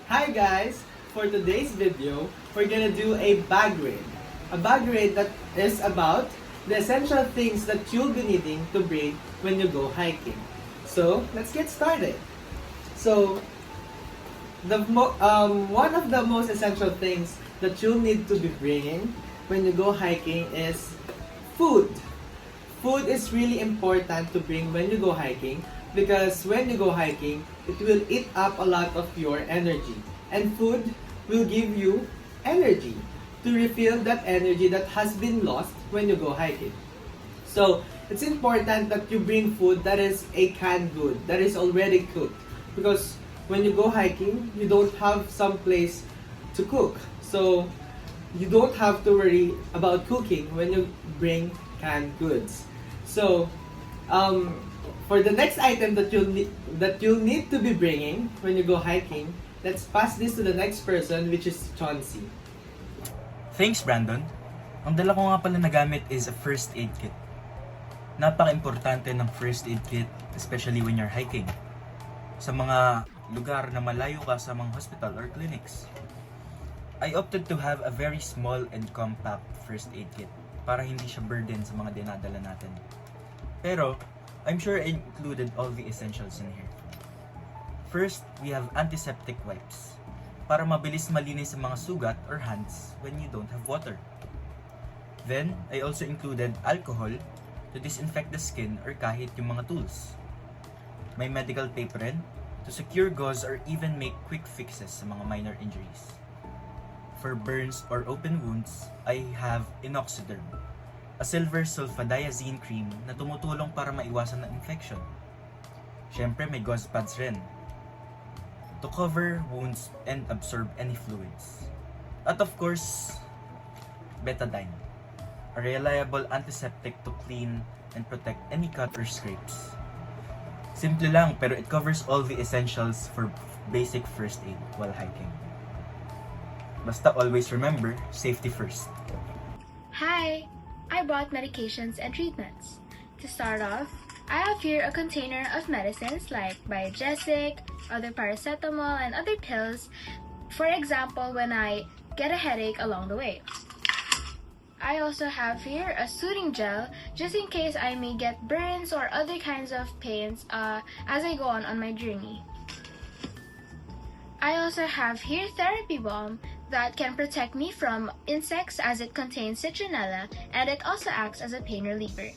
Hi guys! For today's video, we're gonna do a bag raid. A bag raid that is about the essential things that you'll be needing to bring when you go hiking. So, let's get started. So, one of the most essential things that you'll need to be bringing when you go hiking is food. Food is really important to bring when you go hiking because when you go hiking, it will eat up a lot of your energy. And food will give you energy to refill that energy that has been lost when you go hiking. So, it's important that you bring food that is a canned good, that is already cooked. Because when you go hiking, you don't have some place to cook. So, you don't have to worry about cooking when you bring canned goods. So, for the next item that you'll need to be bringing when you go hiking, let's pass this to the next person, which is Chauncey. Thanks, Brandon. Ang dala ko nga pala na gamit is a first aid kit. Napaka-importante ng first aid kit, especially when you're hiking. Sa mga lugar na malayo ka sa mga hospital or clinics. I opted to have a very small and compact first aid kit para hindi siya burden sa mga dinadala natin. Pero, I'm sure I included all the essentials in here. First, we have antiseptic wipes para mabilis malinis sa mga sugat or hands when you don't have water. Then, I also included alcohol to disinfect the skin or kahit yung mga tools. May medical tape rin to secure gauze or even make quick fixes sa mga minor injuries. For burns or open wounds, I have inoxaderm, a silver sulfadiazine cream na tumutulong para maiwasan ng infection. Siyempre may gauze pads rin to cover wounds and absorb any fluids. At of course, betadine, a reliable antiseptic to clean and protect any cut or scrapes. Simple lang pero it covers all the essentials for basic first aid while hiking. Basta always remember, safety first. Hi! I brought medications and treatments. To start off, I have here a container of medicines like Biogesic, other paracetamol, and other pills, for example, when I get a headache along the way. I also have here a soothing gel just in case I may get burns or other kinds of pains as I go on my journey. I also have here therapy balm that can protect me from insects as it contains citronella and it also acts as a pain reliever.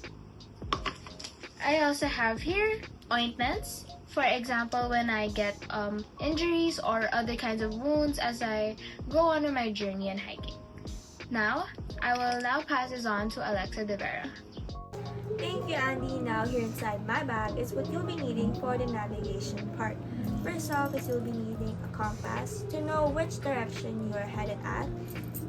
I also have here ointments, for example when I get injuries or other kinds of wounds as I go on my journey and hiking. Now, I will now pass this on to Alexa De Vera. Thank you, Andy. Now here inside my bag is what you'll be needing for the navigation part. First off is you'll be needing a compass to know which direction you are headed at,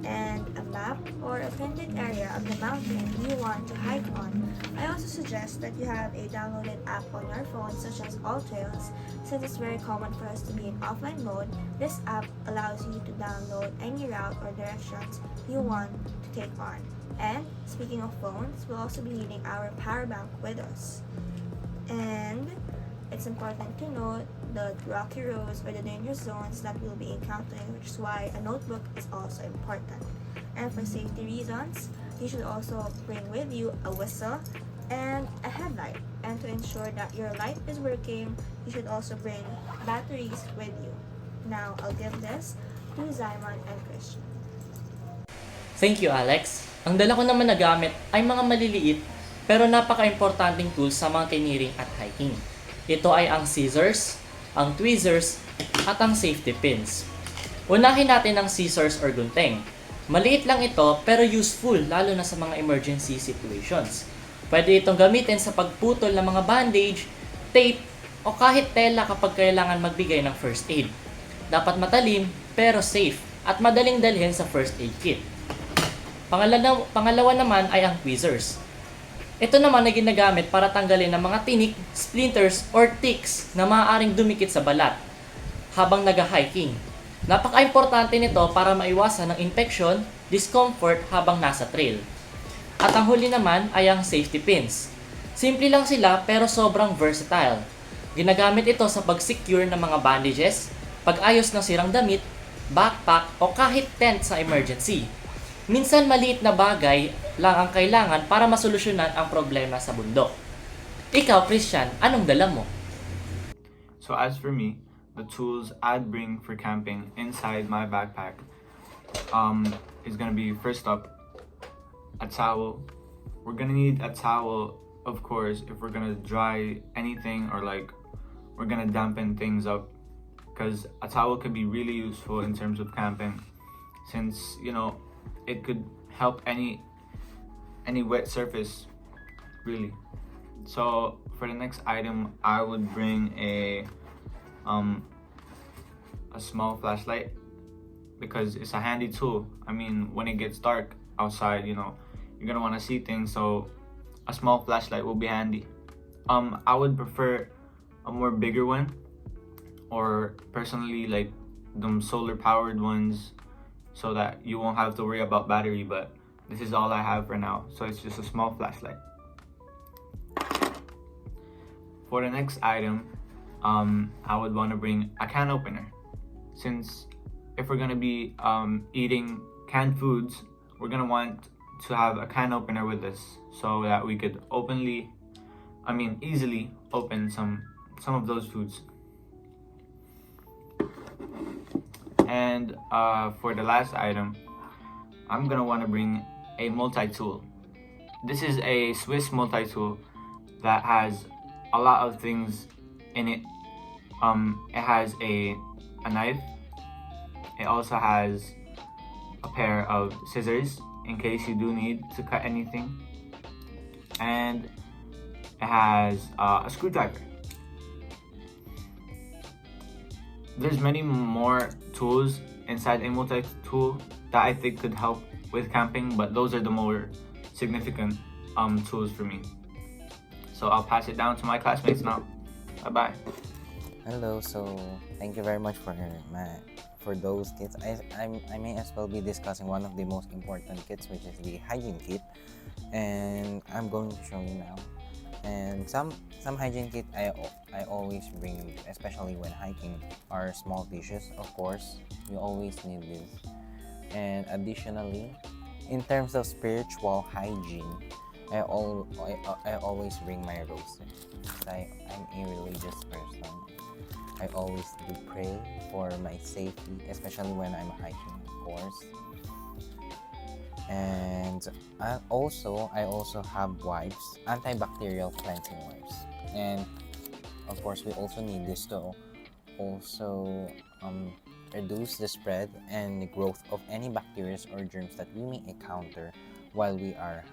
and a map or a printed area of the mountain you want to hike on. I also suggest that you have a downloaded app on your phone such as AllTrails. Since it's very common for us to be in offline mode, this app allows you to download any route or directions you want to take on. And speaking of phones, we'll also be needing our power bank with us. And it's important to note the rocky roads or the dangerous zones that we'll be encountering, which is why a notebook is also important. And for safety reasons, you should also bring with you a whistle and a headlight. And to ensure that your light is working, you should also bring batteries with you. Now, I'll give this to Zyman and Christian. Thank you, Alex. Ang dala ko naman na gamit ay mga maliliit pero napaka-importanting tools sa mountaineering at hiking. Ito ay ang scissors, ang tweezers, at ang safety pins. Unahin natin ang scissors or gunting. Maliit lang ito pero useful lalo na sa mga emergency situations. Pwede itong gamitin sa pagputol ng mga bandage, tape, o kahit tela kapag kailangan magbigay ng first aid. Dapat matalim pero safe at madaling dalhin sa first aid kit. Pangalawa naman ay ang tweezers. Ito naman ay ginagamit para tanggalin ng mga tinik, splinters, or ticks na maaaring dumikit sa balat habang nag-hiking. Napaka-importante nito para maiwasan ng infection, discomfort habang nasa trail. At ang huli naman ay ang safety pins. Simple lang sila pero sobrang versatile. Ginagamit ito sa pag-secure ng mga bandages, pag-ayos ng sirang damit, backpack o kahit tent sa emergency. Minsan maliit na bagay lang ang kailangan para masolusyonan ang problema sa bundok. Ikaw, Christian, anong dala mo? So as for me, the tools I'd bring for camping inside my backpack is gonna be, first up, a towel. We're gonna need a towel, of course, if we're gonna dry anything or like we're gonna dampen things up, because a towel could be really useful in terms of camping, since it could help any wet surface, really. So for the next item, I would bring a small flashlight, because it's a handy tool. I mean, when it gets dark outside, you're gonna want to see things, so a small flashlight will be handy. I would prefer a more bigger one, or personally like them solar powered ones, so that you won't have to worry about battery. But this is all I have for now, so it's just a small flashlight. For the next item, I would want to bring a can opener, since if we're gonna be eating canned foods, we're gonna want to have a can opener with us, so that we could easily open some of those foods. And for the last item, I'm gonna want to bring a multi-tool. This is a Swiss multi-tool that has a lot of things in it. It has a knife. It also has a pair of scissors in case you do need to cut anything, and it has a screwdriver. There's many more tools inside a multi-tool that I think could help with camping, but those are the more significant tools for me. So I'll pass it down to my classmates now. Bye-bye. Hello, so thank you very much for those kits. I may as well be discussing one of the most important kits, which is the hygiene kit, and I'm going to show you now. And some hygiene kit I always bring, especially when hiking, are small tissues. Of course, you always need this. And additionally, in terms of spiritual hygiene, I always bring my rosary. I'm a religious person. I always do pray for my safety, especially when I'm hiking, of course. And I also have wipes, antibacterial cleansing wipes. And of course, we also need this to also reduce the spread and the growth of any bacteria or germs that we may encounter while we are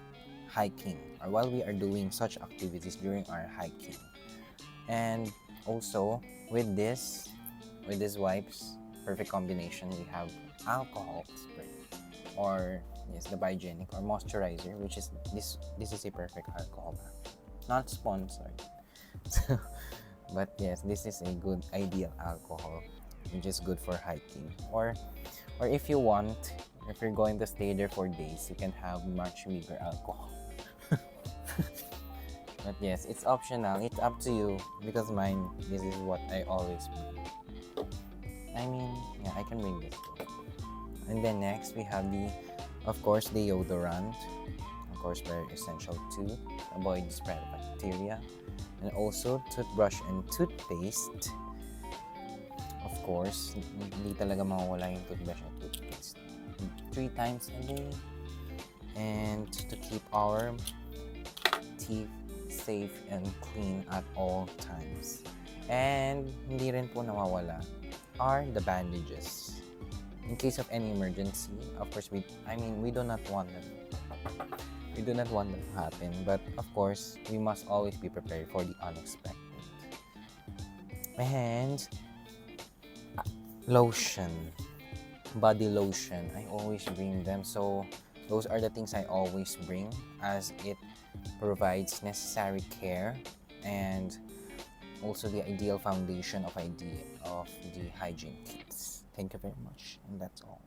hiking or while we are doing such activities during our hiking. And also with this wipes, perfect combination, we have alcohol spray, or yes, the Biogenic or moisturizer, which is this is a perfect alcohol, not sponsored. But yes, this is a good ideal alcohol, which is good for hiking, or if you want, if you're going to stay there for days, you can have much bigger alcohol. But yes, it's optional, it's up to you, because mine, this is what I always bring. I mean, yeah, I can bring this too. And then next we have of course, deodorant, of course, very essential to avoid the spread of bacteria. And also toothbrush and toothpaste. Of course, hindi talaga mawawala yung toothbrush and toothpaste 3 times a day. And to keep our teeth safe and clean at all times. And hindi rin po nawawala are the bandages. In case of any emergency, of course, we do not want them. We do not want them to happen, but of course, we must always be prepared for the unexpected. And lotion, body lotion, I always bring them. So those are the things I always bring, as it provides necessary care and also the ideal foundation of the hygiene kits. Thank you very much, and that's all.